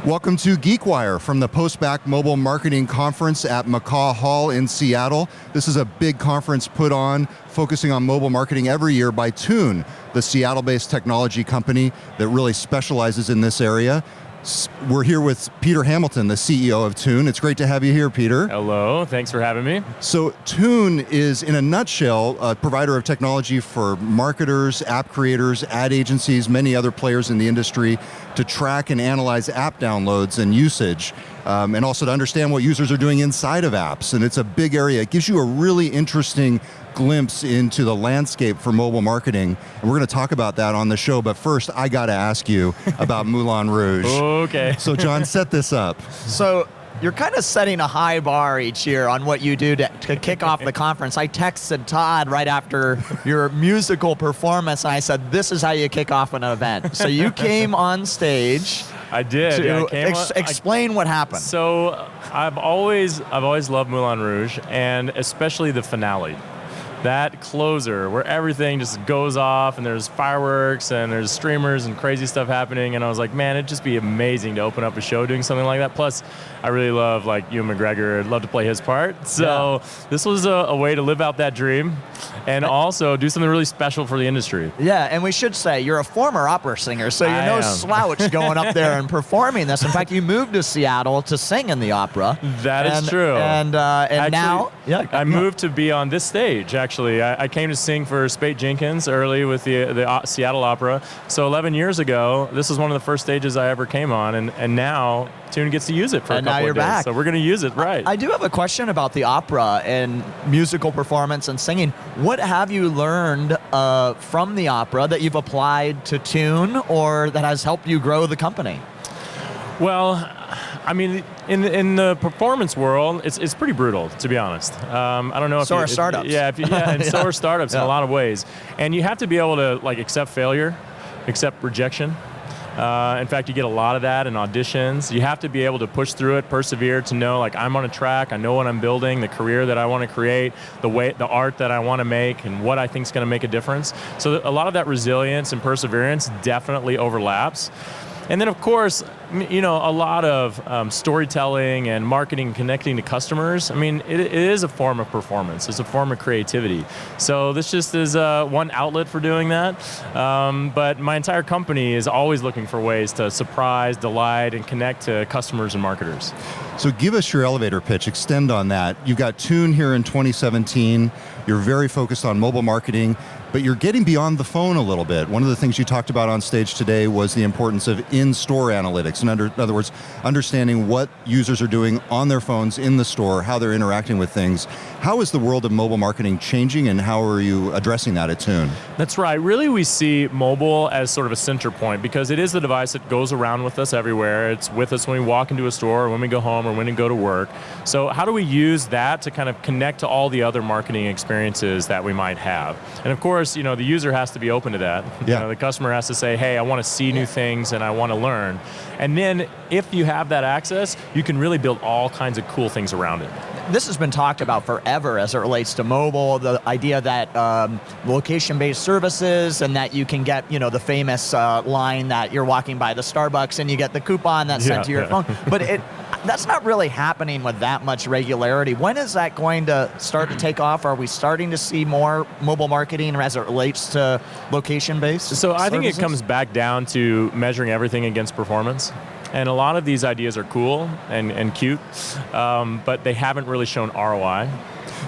Welcome to GeekWire from the Postback Mobile Marketing Conference at McCaw Hall in Seattle. This is a big conference put on focusing on mobile marketing every year by Tune, the Seattle-based technology company that really specializes in this area. We're here with Peter Hamilton, the CEO of Tune. It's great to have you here, Peter. Hello, thanks for having me. So Tune is, in a nutshell, a provider of technology for marketers, app creators, ad agencies, many other players in the industry to track and analyze app downloads and usage, and also to understand what users are doing inside of apps. And it's a big area. It gives you a really interesting glimpse into the landscape for mobile marketing. And we're going to talk about that on the show. But first, I got to ask you about Moulin Rouge. Okay. So John, set this up. So you're kind of setting a high bar each year on what you do to kick off the conference. I texted Todd right after your musical performance, and I said, this is how you kick off an event. So you came on stage. I did. Explain what happened. So I've always loved Moulin Rouge, and especially the finale. That closer where everything just goes off and there's fireworks and there's streamers and crazy stuff happening, and I was like, man, it'd just be amazing to open up a show doing something like that. Plus, I really love Ewan McGregor. I'd love to play his part. So This was a way to live out that dream and also do something really special for the industry. Yeah, and we should say you're a former opera singer, so you're no slouch going up there and performing this. In fact, you moved to Seattle to sing in the opera. That is true. And actually, now, I moved to be on this stage. Actually, I came to sing for Spate Jenkins early with the Seattle Opera. So 11 years ago, this was one of the first stages I ever came on, and now Tune gets to use it for a couple of days. Back. So we're going to use it, right. I do have a question about the opera and musical performance and singing. What have you learned from the opera that you've applied to Tune or that has helped you grow the company? Well, I mean, in the performance world, it's pretty brutal, to be honest. I don't know if so are startups. So are startups in a lot of ways. And you have to be able to accept failure, accept rejection. In fact, you get a lot of that in auditions. You have to be able to push through it, persevere, to know I'm on a track, I know what I'm building, the career that I want to create, the art that I want to make, and what I think is going to make a difference. So a lot of that resilience and perseverance definitely overlaps. And then, of course, a lot of storytelling and marketing, connecting to customers. I mean, it is a form of performance. It's a form of creativity. So this just is one outlet for doing that. But my entire company is always looking for ways to surprise, delight, and connect to customers and marketers. So give us your elevator pitch. Extend on that. You've got Tune here in 2017. You're very focused on mobile marketing, but you're getting beyond the phone a little bit. One of the things you talked about on stage today was the importance of in-store analytics. In other words, understanding what users are doing on their phones in the store, how they're interacting with things. How is the world of mobile marketing changing, and how are you addressing that at Tune? That's right. Really, we see mobile as sort of a center point because it is the device that goes around with us everywhere. It's with us when we walk into a store, or when we go home, or when we go to work. So how do we use that to kind of connect to all the other marketing experiences that we might have? And of course, the user has to be open to that. Yeah. The customer has to say, hey, I want to see new things and I want to learn. And then if you have that access, you can really build all kinds of cool things around it. This has been talked about forever as it relates to mobile, the idea that location-based services, and that you can get, the famous line that you're walking by the Starbucks and you get the coupon that's sent to your phone. But that's not really happening with that much regularity. When is that going to start to take off? Are we starting to see more mobile marketing as it relates to location-based So I think services? it comes back down to measuring everything against performance. And a lot of these ideas are cool and cute, but they haven't really shown ROI.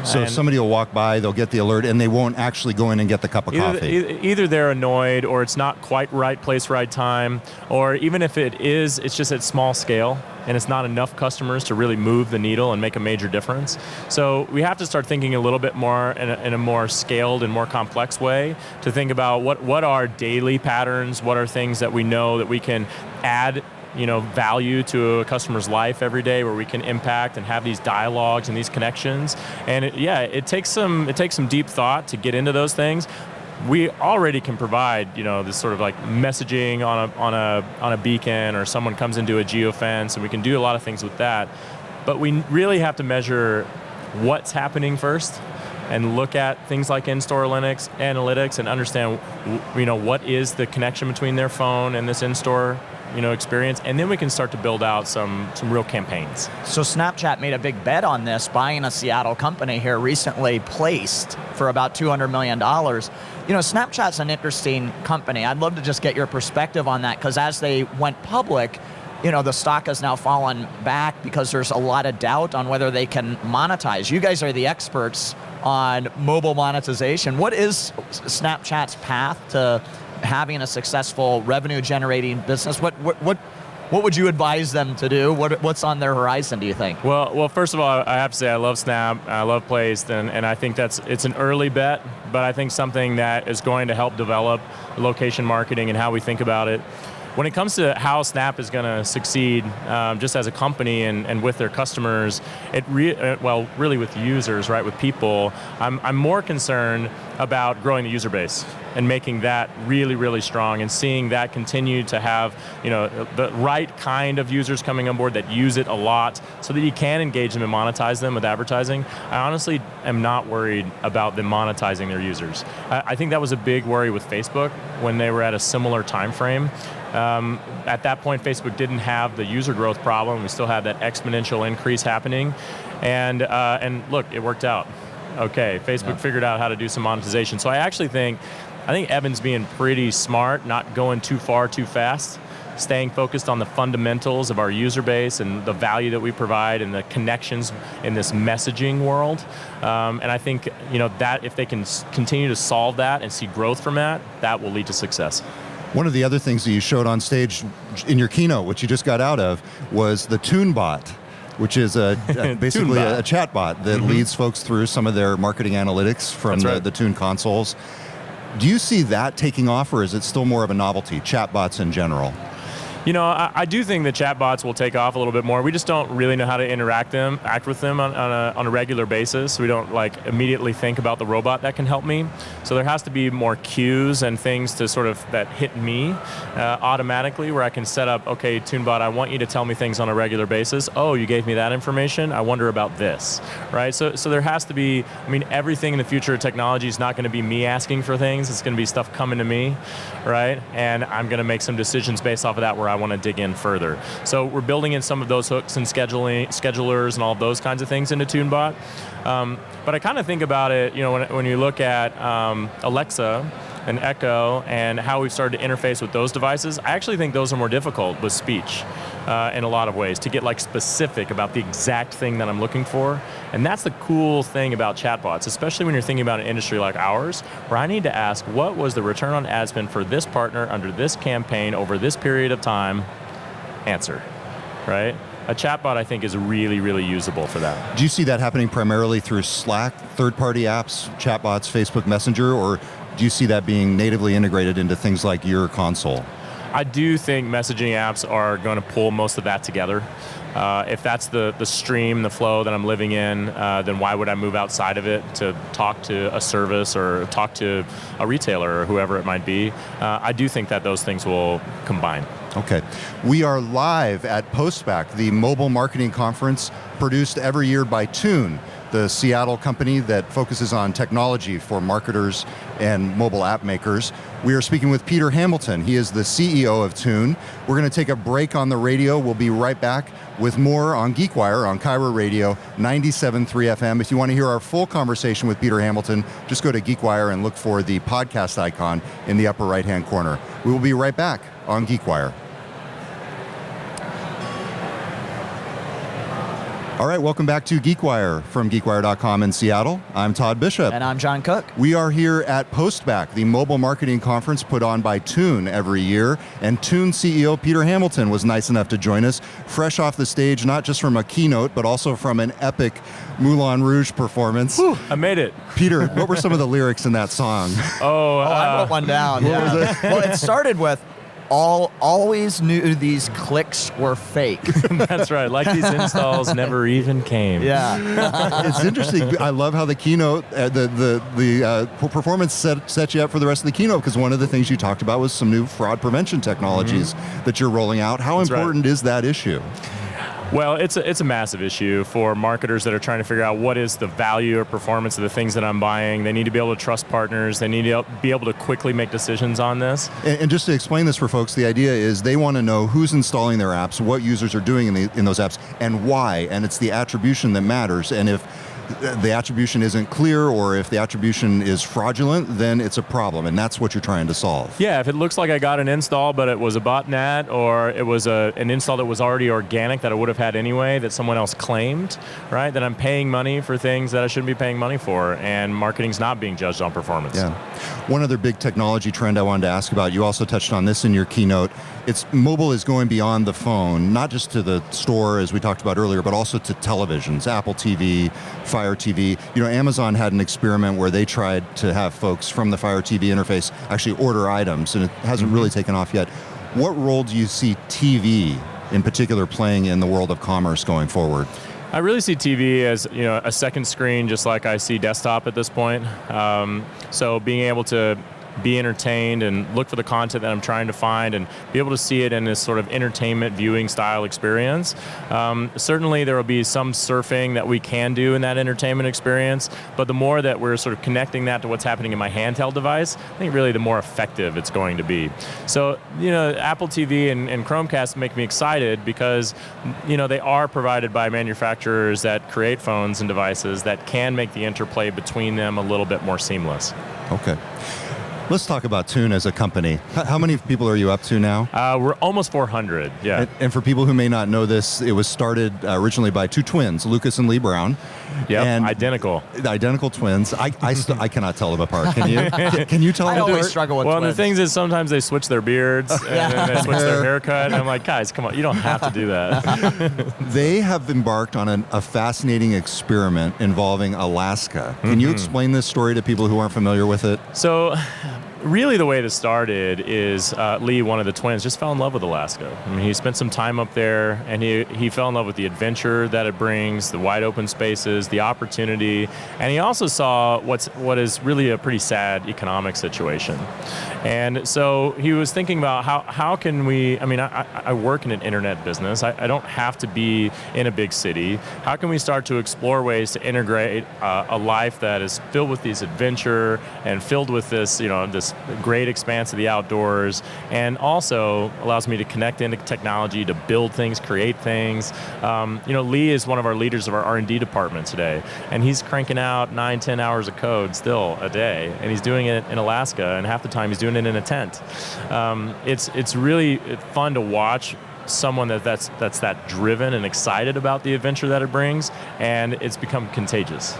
So somebody will walk by, they'll get the alert, and they won't actually go in and get the cup of coffee. Either they're annoyed, or it's not quite right place, right time, or even if it is, it's just at small scale, and it's not enough customers to really move the needle and make a major difference. So we have to start thinking a little bit more in a more scaled and more complex way to think about what are daily patterns, what are things that we know that we can add value to a customer's life every day, where we can impact and have these dialogues and these connections. And it takes some deep thought to get into those things. We already can provide, this sort of messaging on a beacon, or someone comes into a geofence, and we can do a lot of things with that. But we really have to measure what's happening first, and look at things like in-store analytics and understand, what is the connection between their phone and this in-store experience, and then we can start to build out some real campaigns. So Snapchat made a big bet on this, buying a Seattle company here recently, Placed, for about $200 million. Snapchat's an interesting company. I'd love to just get your perspective on that, because as they went public, the stock has now fallen back because there's a lot of doubt on whether they can monetize. You guys are the experts on mobile monetization. What is Snapchat's path to having a successful revenue-generating business? What would you advise them to do? What's on their horizon, do you think? Well, first of all, I have to say I love Snap, I love Placed, and I think it's an early bet, but I think something that is going to help develop location marketing and how we think about it. When it comes to how Snap is going to succeed, just as a company and with their customers, really with users, right, with people, I'm more concerned about growing the user base and making that really, really strong, and seeing that continue to have, the right kind of users coming on board that use it a lot, so that you can engage them and monetize them with advertising. I honestly am not worried about them monetizing their users. I think that was a big worry with Facebook when they were at a similar time frame. At that point, Facebook didn't have the user growth problem. We still had that exponential increase happening, and look, it worked out. Okay, Facebook figured out how to do some monetization. So I think Evan's being pretty smart, not going too far too fast, staying focused on the fundamentals of our user base and the value that we provide and the connections in this messaging world. And I think that if they can continue to solve that and see growth from that, that will lead to success. One of the other things that you showed on stage in your keynote, which you just got out of, was the TuneBot, which is basically a chatbot that leads folks through some of their marketing analytics from the Tune consoles. Do you see that taking off, or is it still more of a novelty, chatbots in general? I do think the chatbots will take off a little bit more. We just don't really know how to act with them on a regular basis. We don't immediately think about the robot that can help me. So there has to be more cues and things to sort of that hit me automatically, where I can set up, okay, TuneBot, I want you to tell me things on a regular basis. Oh, you gave me that information. I wonder about this, right? So there has to be, everything in the future of technology is not going to be me asking for things. It's going to be stuff coming to me, right? And I'm going to make some decisions based off of that where I want to dig in further. So we're building in some of those hooks and schedulers and all of those kinds of things into TuneBot. But I kind of think about it, when you look at Alexa and Echo and how we've started to interface with those devices, I actually think those are more difficult with speech in a lot of ways, to get specific about the exact thing that I'm looking for. And that's the cool thing about chatbots, especially when you're thinking about an industry like ours, where I need to ask, what was the return on ad spend for this partner under this campaign over this period of time? Answer, right? A chatbot, I think, is really, really usable for that. Do you see that happening primarily through Slack, third-party apps, chatbots, Facebook Messenger, or do you see that being natively integrated into things like your console? I do think messaging apps are going to pull most of that together. If that's the stream, the flow that I'm living in, then why would I move outside of it to talk to a service or talk to a retailer or whoever it might be? I do think that those things will combine. Okay. We are live at Postback, the mobile marketing conference produced every year by Tune, the Seattle company that focuses on technology for marketers and mobile app makers. We are speaking with Peter Hamilton. He is the CEO of Tune. We're going to take a break on the radio. We'll be right back with more on GeekWire on Kyra Radio 97.3 FM. If you want to hear our full conversation with Peter Hamilton, just go to GeekWire and look for the podcast icon in the upper right-hand corner. We will be right back on GeekWire. All right, welcome back to GeekWire from GeekWire.com in Seattle. I'm Todd Bishop. And I'm John Cook. We are here at Postback, the mobile marketing conference put on by Tune every year. And Tune CEO Peter Hamilton was nice enough to join us, fresh off the stage, not just from a keynote, but also from an epic Moulin Rouge performance. Whew, I made it. Peter, what were some of the lyrics in that song? I wrote one down. Yeah. Well, it started with, always knew these clicks were fake. That's right. Like these installs never even came. Yeah. It's interesting. I love how the keynote, the performance set you up for the rest of the keynote, because one of the things you talked about was some new fraud prevention technologies that you're rolling out. How important is that issue? Well, it's a massive issue for marketers that are trying to figure out what is the value or performance of the things that I'm buying. They need to be able to trust partners. They need to be able to quickly make decisions on this. And just to explain this for folks, the idea is they want to know who's installing their apps, what users are doing in those apps, and why. And it's the attribution that matters. And if the attribution isn't clear, or if the attribution is fraudulent, then it's a problem, and that's what you're trying to solve. Yeah, if it looks like I got an install, but it was a botnet, or it was an install that was already organic that I would have had anyway, that someone else claimed, right? Then I'm paying money for things that I shouldn't be paying money for, and marketing's not being judged on performance. Yeah. One other big technology trend I wanted to ask about, you also touched on this in your keynote, mobile is going beyond the phone, not just to the store, as we talked about earlier, but also to televisions, Apple TV, Fire TV. Amazon had an experiment where they tried to have folks from the Fire TV interface actually order items, and it hasn't really taken off yet. What role do you see TV in particular playing in the world of commerce going forward? I really see TV as a second screen, just like I see desktop at this point. So being able to be entertained and look for the content that I'm trying to find and be able to see it in this sort of entertainment viewing style experience. Certainly there will be some surfing that we can do in that entertainment experience, but the more that we're sort of connecting that to what's happening in my handheld device, I think really the more effective it's going to be. So, Apple TV and Chromecast make me excited because, they are provided by manufacturers that create phones and devices that can make the interplay between them a little bit more seamless. Okay. Let's talk about Tune as a company. How many people are you up to now? We're almost 400, yeah. And for people who may not know this, it was started originally by two twins, Lucas and Lee Brown. Yep, identical. Identical twins. I cannot tell them apart. Can you? Can you tell them I apart? always struggle with twins. twins. The thing is sometimes they switch their beards and then they switch their haircut. And I'm like, guys, come on, you don't have to do that. They have embarked on a fascinating experiment involving Alaska. Can you explain this story to people who aren't familiar with it? So, really the way this started is Lee, one of the twins, just fell in love with Alaska. I mean, he spent some time up there, and he fell in love with the adventure that it brings, the wide open spaces, the opportunity, and he also saw what is really a pretty sad economic situation. And so he was thinking about how can we, I work in an internet business. I don't have to be in a big city. How can we start to explore ways to integrate a life that is filled with these adventure and filled with this, this great expanse of the outdoors, and also allows me to connect into technology to build things, create things. Lee is one of our leaders of our R&D department today, and he's cranking out 9-10 hours of code still a day, and he's doing it in Alaska, and half the time he's doing it in a tent. It's really fun to watch someone that's that driven and excited about the adventure that it brings, and it's become contagious.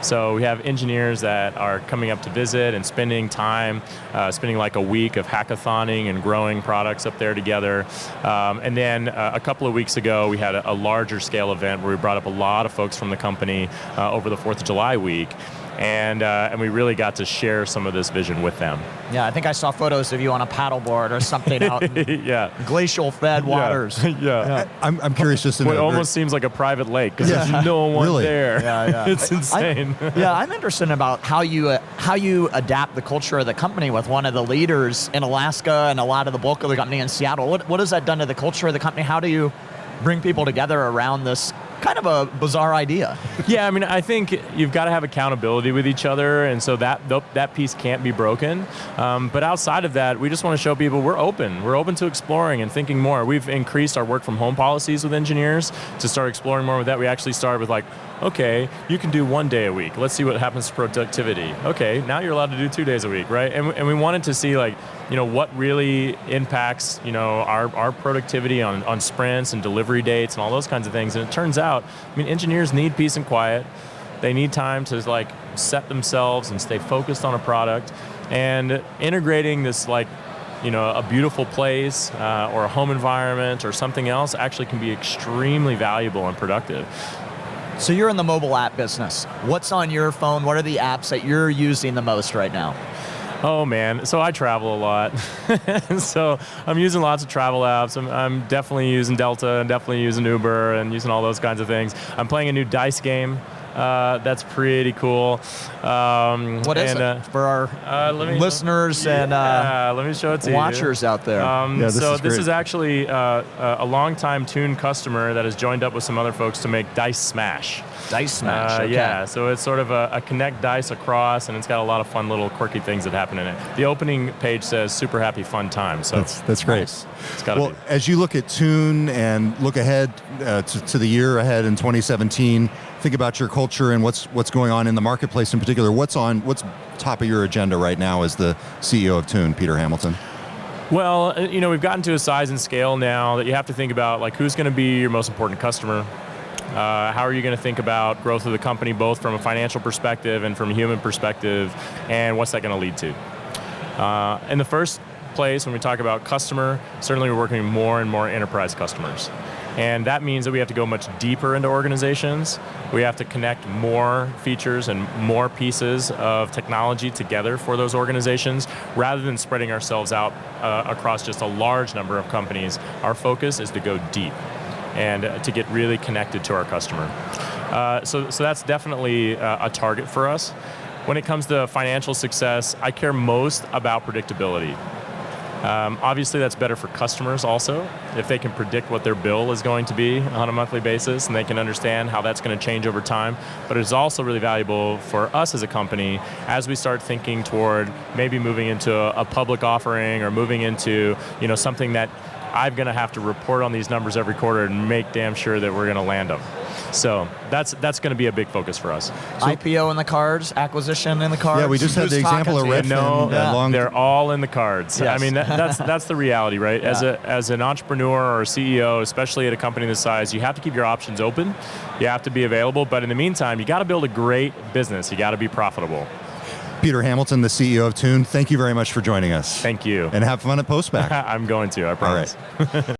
So we have engineers that are coming up to visit and spending time, spending like a week of hackathoning and growing products up there together. And then a couple of weeks ago, we had a larger scale event where we brought up a lot of folks from the company over the 4th of July week. And we really got to share some of this vision with them. Yeah, I think I saw photos of you on a paddleboard or something out in glacial-fed waters. Yeah. I'm curious just in it almost seems like a private lake because there's no one really? there. Yeah. It's insane. I'm interested about how you adapt the culture of the company with one of the leaders in Alaska and a lot of the bulk of the company in Seattle. What has that done to the culture of the company? How do you bring people together around this kind of a bizarre idea? Yeah, I think you've got to have accountability with each other, and so that piece can't be broken. But outside of that, we just want to show people we're open. We're open to exploring and thinking more. We've increased our work from home policies with engineers to start exploring more with that. We actually started with okay, you can do 1 day a week. Let's see what happens to productivity. Okay, now you're allowed to do 2 days a week, right? And we wanted to see what really impacts, our productivity on sprints and delivery dates and all those kinds of things. And it turns out, engineers need peace and quiet. They need time to set themselves and stay focused on a product. And integrating this a beautiful place or a home environment or something else actually can be extremely valuable and productive. So you're in the mobile app business. What's on your phone? What are the apps that you're using the most right now? Oh man, so I travel a lot. So I'm using lots of travel apps. I'm definitely using Delta and definitely using Uber and using all those kinds of things. I'm playing a new dice game That's pretty cool. What is it for our listeners and let me show it to watchers out there? This is actually a longtime Tune customer that has joined up with some other folks to make Dice Smash. Dice Smash. Okay. Yeah, so it's sort of a connect dice across, and it's got a lot of fun little quirky things that happen in it. The opening page says "Super Happy Fun Time," so that's great. Nice. It's gotta well, be. As you look at Tune and look ahead to the year ahead in 2017, think about your culture and what's going on in the marketplace in particular. What's top of your agenda right now as the CEO of Tune, Peter Hamilton? Well, we've gotten to a size and scale now that you have to think about, like, who's going to be your most important customer. How are you going to think about growth of the company, both from a financial perspective and from a human perspective, and what's that going to lead to? In the first place, when we talk about customer, certainly we're working with more and more enterprise customers. And that means that we have to go much deeper into organizations. We have to connect more features and more pieces of technology together for those organizations, rather than spreading ourselves out across just a large number of companies. Our focus is to go deep and to get really connected to our customer. So that's definitely a target for us. When it comes to financial success, I care most about predictability. Obviously, that's better for customers also, if they can predict what their bill is going to be on a monthly basis, and they can understand how that's going to change over time. But it's also really valuable for us as a company as we start thinking toward maybe moving into a public offering, or moving into something that I'm going to have to report on these numbers every quarter and make damn sure that we're going to land them. So that's going to be a big focus for us. So, IPO in the cards, acquisition in the cards. Yeah, we just had the example of Redfin. No, they're all in the cards. Yes. I mean, that's the reality, right? Yeah. As an entrepreneur or CEO, especially at a company this size, you have to keep your options open. You have to be available. But in the meantime, you got to build a great business. You got to be profitable. Peter Hamilton, the CEO of Tune, thank you very much for joining us. Thank you. And have fun at Postback. I'm going to, I promise. All right.